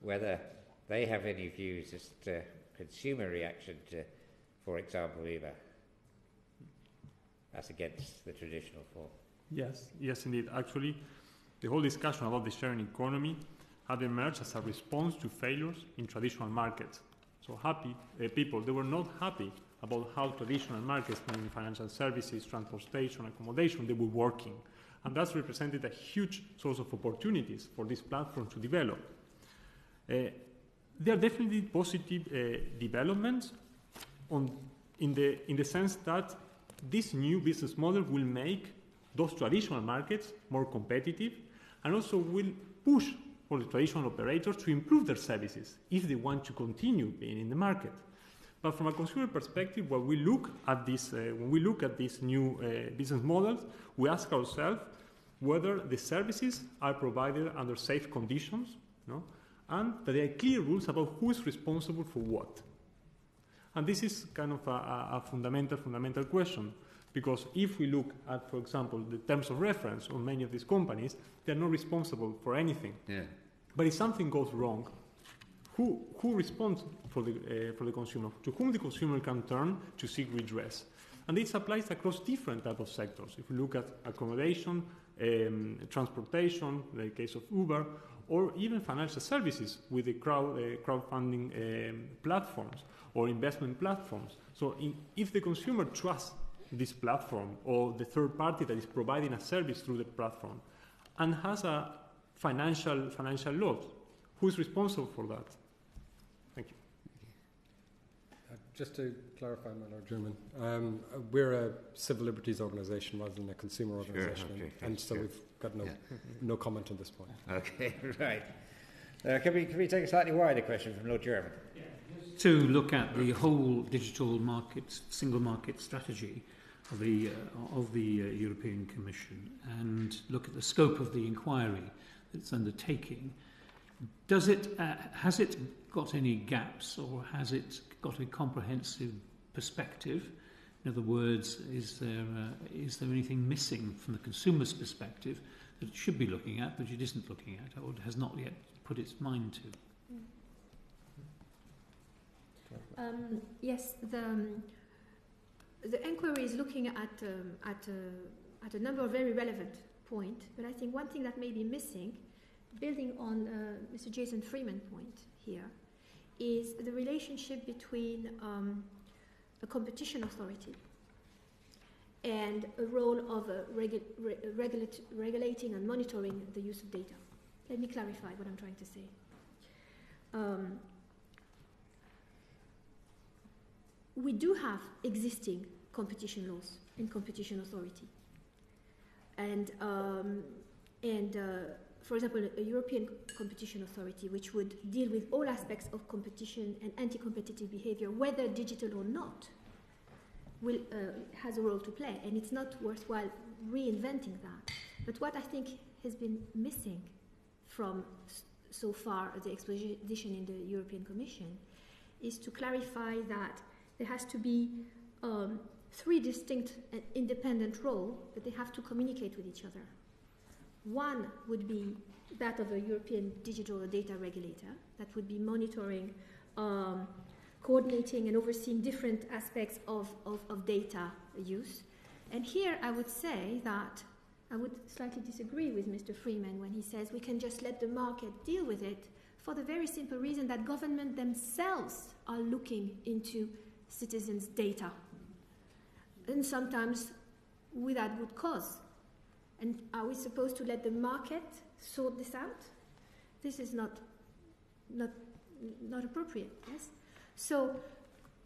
whether they have any views as to consumer reaction to, for example, Uber? That's against the traditional form. Yes, indeed. Actually, the whole discussion about the sharing economy had emerged as a response to failures in traditional markets. So people, they were not happy about how traditional markets, meaning financial services, transportation, accommodation, they were working. And that's represented a huge source of opportunities for this platform to develop. There are definitely positive developments in the sense that this new business model will make those traditional markets more competitive and also will push for the traditional operators to improve their services if they want to continue being in the market. But from a consumer perspective, when we look at these new business models, we ask ourselves whether the services are provided under safe conditions, and that there are clear rules about who is responsible for what. And this is kind of a fundamental question, because if we look at, for example, the terms of reference on many of these companies, they're not responsible for anything. Yeah. But if something goes wrong, who responds for the consumer? To whom the consumer can turn to seek redress? And this applies across different types of sectors. If we look at accommodation, transportation, the case of Uber, or even financial services with the crowdfunding platforms or investment platforms. So if the consumer trusts this platform or the third party that is providing a service through the platform and has a financial loss, who is responsible for that? Thank you. Just to clarify, my Lord Chairman, we're a civil liberties organisation rather than a consumer organisation, so we've got no comment on this point. Okay, right. Can we take a slightly wider question from Lord Chairman? To look at the whole digital market, single market strategy of the European Commission and look at the scope of the inquiry that's undertaking, has it got any gaps, or has it got a comprehensive perspective? In other words, is there anything missing from the consumer's perspective that it should be looking at, but it isn't looking at, or has not yet put its mind to? Yes, the inquiry is looking at a number of very relevant points, but I think one thing that may be missing, building on Mr. Jason Freeman's point here, is the relationship between a competition authority and a role of regulating and monitoring the use of data. Let me clarify what I'm trying to say. We do have existing competition laws and competition authority. And for example, a European competition authority which would deal with all aspects of competition and anti-competitive behavior, whether digital or not, has a role to play. And it's not worthwhile reinventing that. But what I think has been missing from so far the exposition in the European Commission is to clarify that there has to be three distinct and independent roles, but they have to communicate with each other. One would be that of a European digital data regulator that would be monitoring, coordinating and overseeing different aspects of data use. And here I would say that I would slightly disagree with Mr. Freeman when he says we can just let the market deal with it, for the very simple reason that government themselves are looking into citizens' data, and sometimes without good cause. And are we supposed to let the market sort this out? This is not appropriate. Yes. So,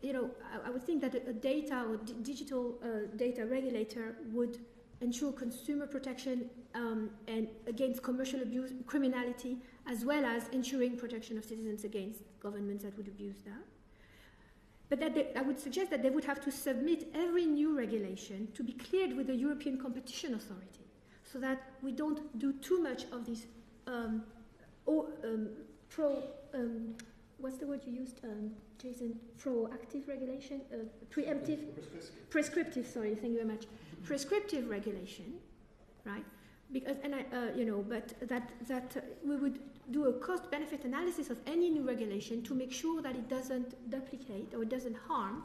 I would think that a data or digital data regulator would ensure consumer protection and against commercial abuse, criminality, as well as ensuring protection of citizens against governments that would abuse that. but that I would suggest that they would have to submit every new regulation to be cleared with the European Competition Authority, so that we don't do too much of this what's the word you used, Jason? Proactive regulation, preemptive, prescriptive. Sorry, thank you very much. Prescriptive regulation, right? Because but that we would do a cost-benefit analysis of any new regulation to make sure that it doesn't duplicate or it doesn't harm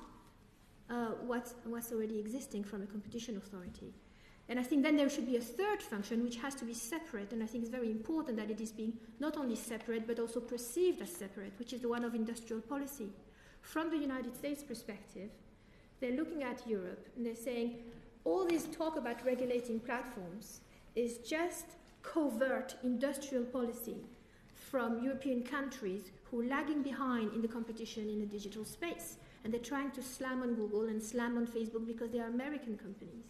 what's already existing from a competition authority. And I think then there should be a third function which has to be separate, and I think it's very important that it is being not only separate but also perceived as separate, which is the one of industrial policy. From the United States perspective, they're looking at Europe and they're saying all this talk about regulating platforms is just covert industrial policy from European countries who are lagging behind in the competition in the digital space. And they're trying to slam on Google and slam on Facebook because they are American companies.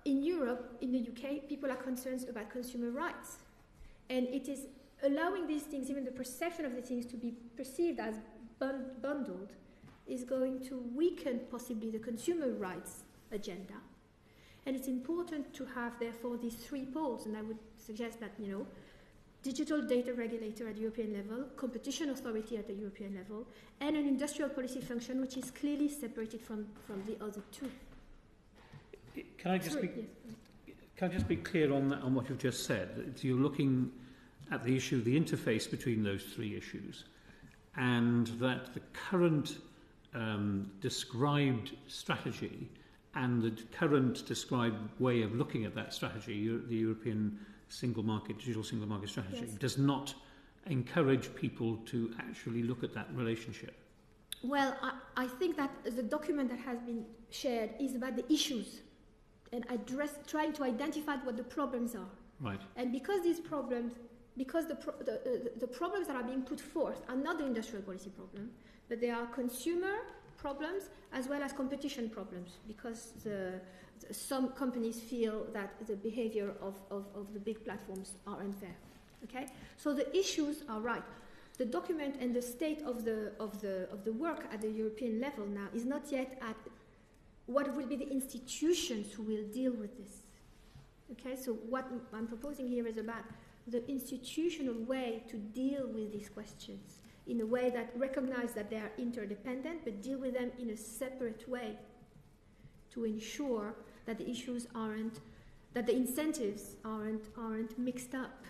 In Europe, in the UK, people are concerned about consumer rights. And it is allowing these things, even the perception of the things, to be perceived as bundled is going to weaken possibly the consumer rights agenda. And it's important to have, therefore, these three poles. And I would suggest that, digital data regulator at the European level, competition authority at the European level, and an industrial policy function which is clearly separated from the other two. Can I just be clear on that, on what you've just said? That you're looking at the issue of the interface between those three issues, and that the current described strategy and the current described way of looking at that strategy, the European single market, digital single market strategy, yes, does not encourage people to actually look at that relationship. Well, I think that the document that has been shared is about the issues and trying to identify what the problems are. Right. And because these problems, because the problems that are being put forth are not the industrial policy problem, but they are consumer problems as well as competition problems, because some companies feel that the behavior of the big platforms are unfair. Okay? So the issues are right. The document and the state of the work at the European level now is not yet at what will be the institutions who will deal with this. Okay, so what I'm proposing here is about the institutional way to deal with these questions in a way that recognize that they are interdependent, but deal with them in a separate way to ensure that the issues aren't, that the incentives aren't mixed up,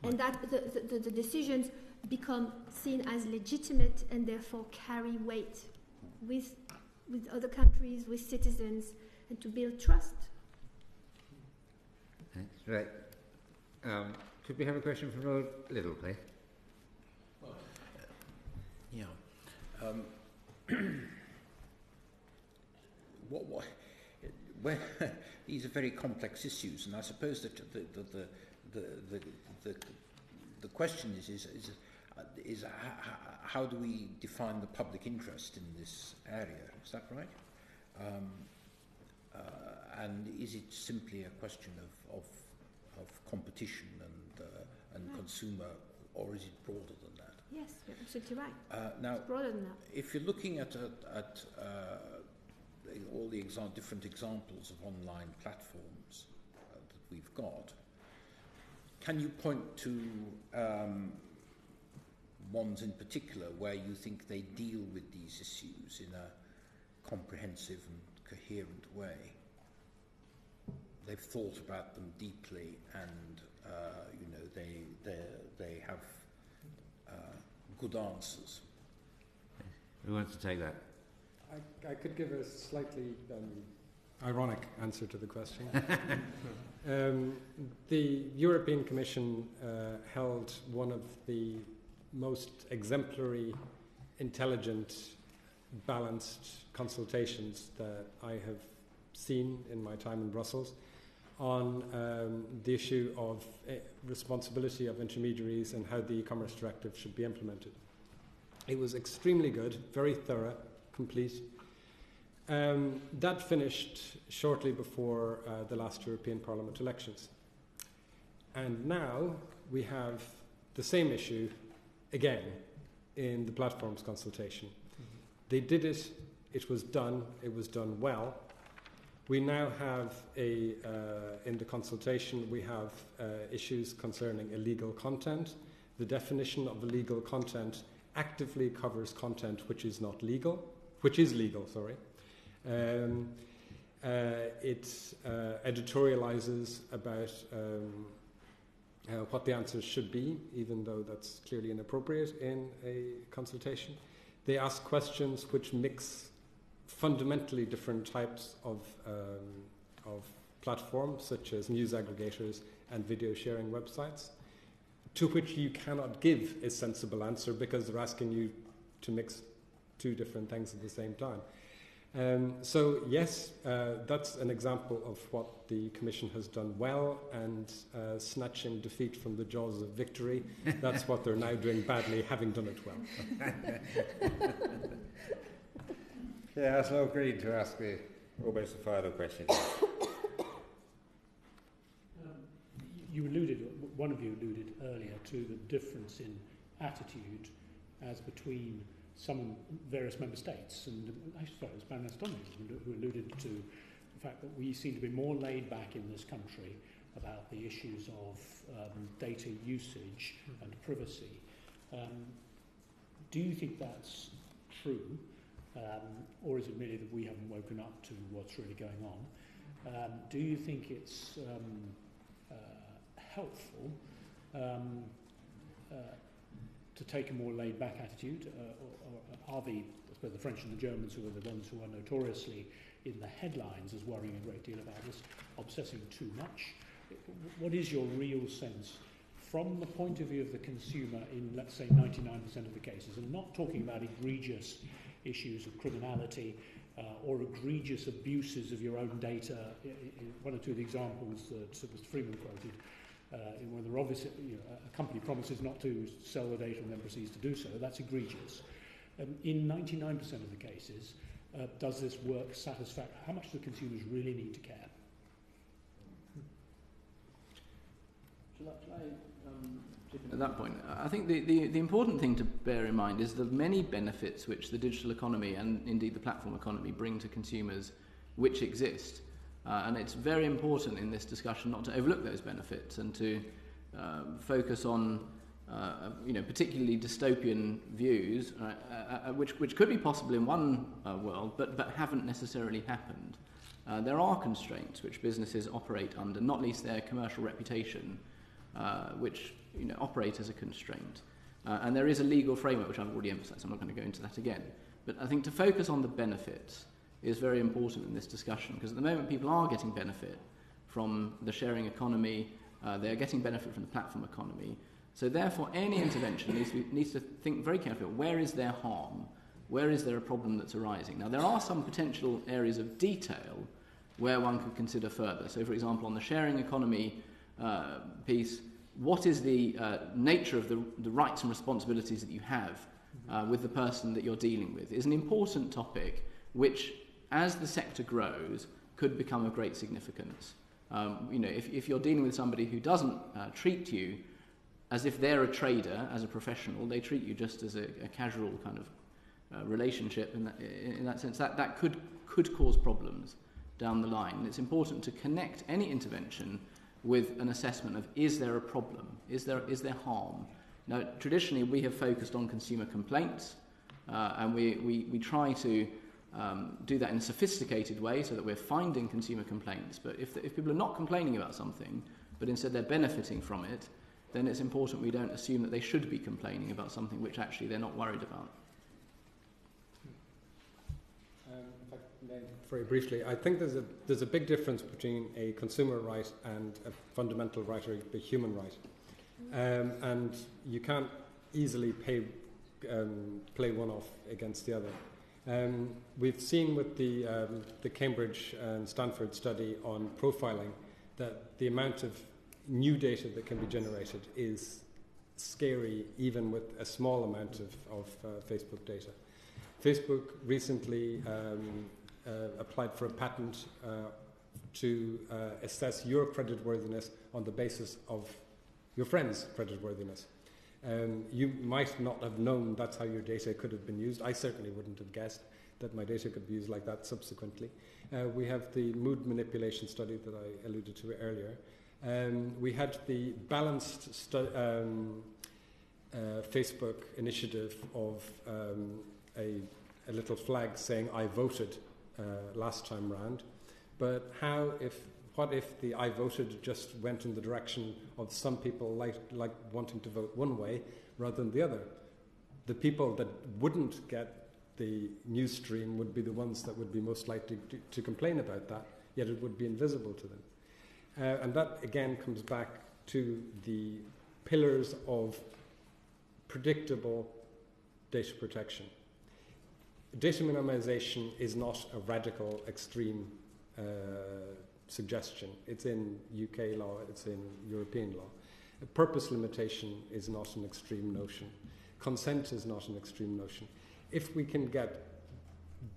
and that the decisions become seen as legitimate and therefore carry weight with other countries, with citizens, and to build trust. That's right. Could we have a question from Lord Little, please? These are very complex issues, and I suppose that the question is how do we define the public interest in this area? Is that right? And is it simply a question of competition and right, consumer, or is it broader than that? Yes, you're absolutely right. Now, it's broader than that. If you're looking at all the different examples of online platforms that we've got, can you point to ones in particular where you think they deal with these issues in a comprehensive and coherent way? They've thought about them deeply, and they have good answers. Who wants to take that? I could give a slightly ironic answer to the question. The European Commission held one of the most exemplary, intelligent, balanced consultations that I have seen in my time in Brussels on the issue of responsibility of intermediaries and how the e-commerce directive should be implemented. It was extremely good, very thorough, complete. That finished shortly before the last European Parliament elections. And now we have the same issue again in the platforms consultation. They did it, it was done well. We now have in the consultation, we have issues concerning illegal content. The definition of illegal content actively covers content which is legal. It editorializes about what the answers should be, even though that's clearly inappropriate in a consultation. They ask questions which mix fundamentally different types of platforms, such as news aggregators and video sharing websites, to which you cannot give a sensible answer because they're asking you to mix two different things at the same time. So yes, that's an example of what the Commission has done well, and snatching defeat from the jaws of victory. That's what they're now doing badly, having done it well. Yeah, I so agreed to ask almost a further question. One of you alluded earlier to the difference in attitude as between various member states, and I suppose it was Baroness Donahue who alluded to the fact that we seem to be more laid back in this country about the issues of data usage and privacy. Do you think that's true, or is it merely that we haven't woken up to what's really going on? Do you think it's helpful to take a more laid-back attitude, or are I suppose the French and the Germans, who are the ones who are notoriously in the headlines as worrying a great deal about this, obsessing too much? What is your real sense from the point of view of the consumer in, let's say, 99% of the cases, and not talking about egregious issues of criminality or egregious abuses of your own data? One or two of the examples that Mr. Freeman quoted, in where they're obviously, a company promises not to sell the data and then proceeds to do so. That's egregious. In 99% of the cases, does this work satisfactorily? How much do consumers really need to care? Shall I chip in at that point? I think the important thing to bear in mind is the many benefits which the digital economy and indeed the platform economy bring to consumers, which exist. And it's very important in this discussion not to overlook those benefits and to focus on, particularly dystopian views, which could be possible in one world, but haven't necessarily happened. There are constraints which businesses operate under, not least their commercial reputation, which operate as a constraint. And there is a legal framework, which I've already emphasised. I'm not going to go into that again. But I think to focus on the benefits is very important in this discussion, because at the moment people are getting benefit from the sharing economy, they're getting benefit from the platform economy. So therefore any intervention needs to think very carefully, where is there harm? Where is there a problem that's arising? Now there are some potential areas of detail where one could consider further. So for example, on the sharing economy piece, what is the nature of the rights and responsibilities that you have with the person that you're dealing with is an important topic which, as the sector grows, could become of great significance. If you're dealing with somebody who doesn't treat you as if they're a trader, as a professional, they treat you just as a casual kind of relationship, in that sense, that could cause problems down the line. And it's important to connect any intervention with an assessment of, is there a problem? Is there harm? Now, traditionally, we have focused on consumer complaints, and we try to do that in a sophisticated way so that we're finding consumer complaints. But if people are not complaining about something, but instead they're benefiting from it, then it's important we don't assume that they should be complaining about something which actually they're not worried about. Very briefly, I think there's a big difference between a consumer right and a fundamental right, or a human right. And you can't easily play one off against the other. We've seen with the Cambridge and Stanford study on profiling that the amount of new data that can be generated is scary, even with a small amount of Facebook data. Facebook recently applied for a patent to assess your creditworthiness on the basis of your friends' creditworthiness. You might not have known that's how your data could have been used. I certainly wouldn't have guessed that my data could be used like that subsequently. We have the mood manipulation study that I alluded to earlier. We had the balanced Facebook initiative of a little flag saying I voted last time round. But what if the I voted just went in the direction of some people like wanting to vote one way rather than the other? The people that wouldn't get the news stream would be the ones that would be most likely to complain about that, yet it would be invisible to them. And that again comes back to the pillars of predictable data protection. Data minimization is not a radical, extreme suggestion. It's in UK law, it's in European law. Purpose limitation is not an extreme notion. Consent is not an extreme notion. If we can get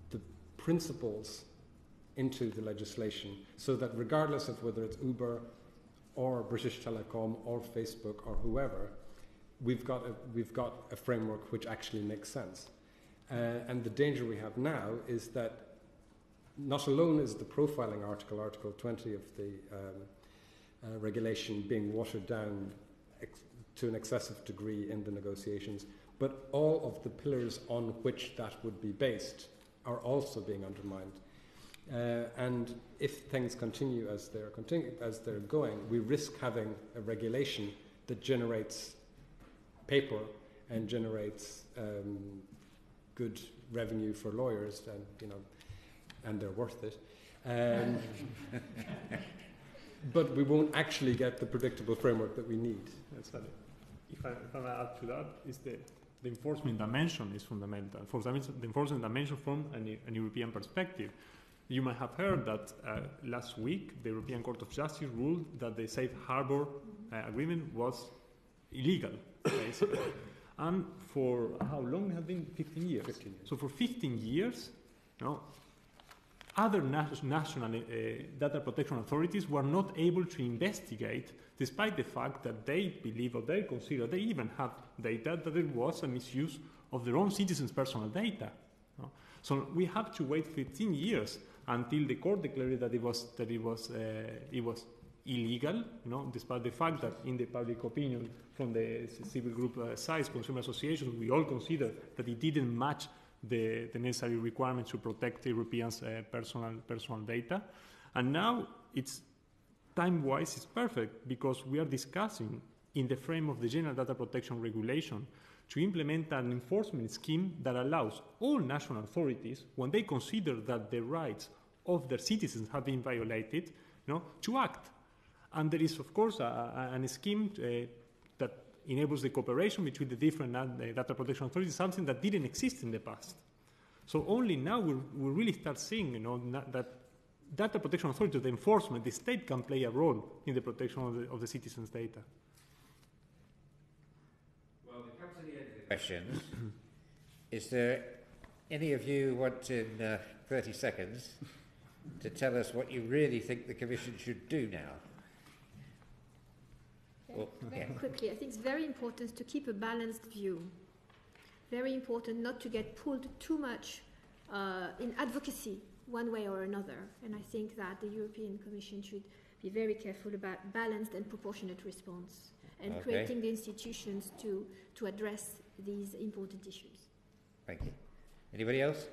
the principles into the legislation so that regardless of whether it's Uber or British Telecom or Facebook or whoever, we've got a framework which actually makes sense. And the danger we have now is that not alone is the profiling Article 20 of the regulation being watered down to an excessive degree in the negotiations, but all of the pillars on which that would be based are also being undermined. And if things continue as they're going, we risk having a regulation that generates paper and generates good revenue for lawyers, and they're worth it. But we won't actually get the predictable framework that we need. Exactly. If I may add to that, is the enforcement dimension is fundamental. The enforcement dimension from an European perspective. You might have heard that last week the European Court of Justice ruled that the Safe Harbor agreement was illegal, basically. And for how long it has been? 15 years. 15 years. So for 15 years, other national data protection authorities were not able to investigate, despite the fact that they believe or they consider, they even have data, that there was a misuse of their own citizens' personal data. So we have to wait 15 years until the court declared that it was illegal, despite the fact that in the public opinion from the civil group size, consumer associations, we all consider that it didn't match the necessary requirements to protect Europeans' personal data. And now it's time-wise, it's perfect, because we are discussing in the frame of the General Data Protection Regulation to implement an enforcement scheme that allows all national authorities, when they consider that the rights of their citizens have been violated, to act. And there is, of course, a scheme that enables the cooperation between the different data protection authorities, something that didn't exist in the past. So only now we really start seeing, that data protection authority, the enforcement, the state can play a role in the protection of the citizens' data. Well, we come to the end of the questions. Is there any of you want in 30 seconds to tell us what you really think the Commission should do now? Very quickly, I think it's very important to keep a balanced view. Very important not to get pulled too much in advocacy one way or another. And I think that the European Commission should be very careful about balanced and proportionate response and creating the institutions to address these important issues. Thank you. Anybody else?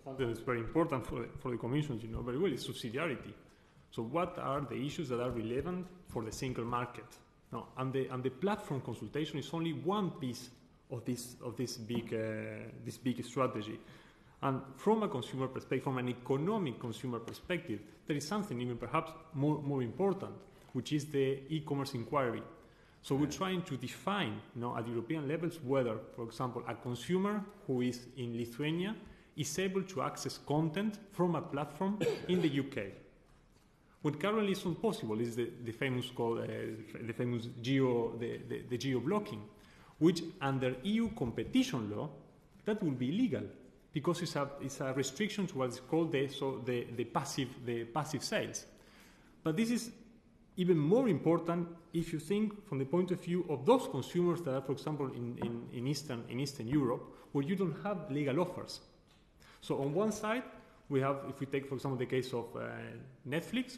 Something that's very important for the Commission, very well, is subsidiarity. So what are the issues that are relevant for the single market? And the platform consultation is only one piece of this big strategy. And from a consumer perspective, from an economic consumer perspective, there is something even perhaps more important, which is the e-commerce inquiry. So we're trying to define, at European levels, whether, for example, a consumer who is in Lithuania is able to access content from a platform in the UK. What currently is not possible is the famous geo-blocking, which under EU competition law, that will be illegal because it's a restriction to what's called the passive sales. But this is even more important if you think from the point of view of those consumers that are, for example, in Eastern Europe, where you don't have legal offers. So on one side, we have, if we take, for example, the case of Netflix,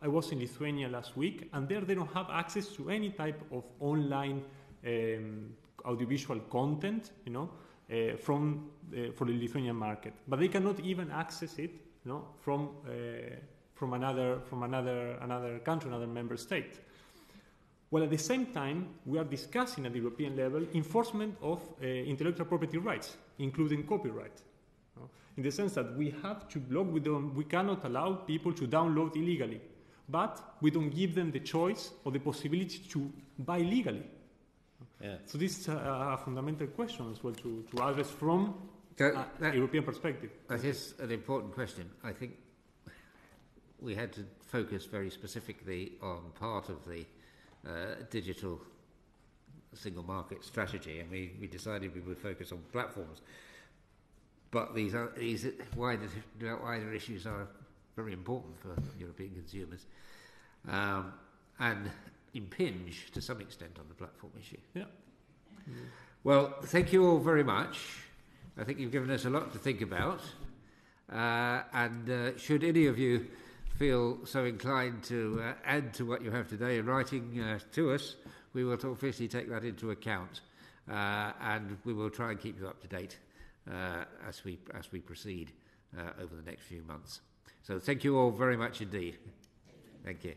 I was in Lithuania last week, and there they don't have access to any type of online audiovisual content, for the Lithuanian market. But they cannot even access it, from another country, another member state. Well, at the same time, we are discussing at the European level enforcement of intellectual property rights, including copyright. In the sense that we have to block, we cannot allow people to download illegally, but we don't give them the choice or the possibility to buy legally. Yeah. So this is a fundamental question as well to address from a European perspective. That is an important question. I think we had to focus very specifically on part of the digital single market strategy, and we decided we would focus on platforms. But these wider issues are very important for European consumers, and impinge to some extent on the platform issue. Yeah. Well, thank you all very much. I think you've given us a lot to think about. And should any of you feel so inclined to add to what you have today in writing to us, we will obviously take that into account, and we will try and keep you up to date as we proceed over the next few months. So thank you all very much indeed. Thank you.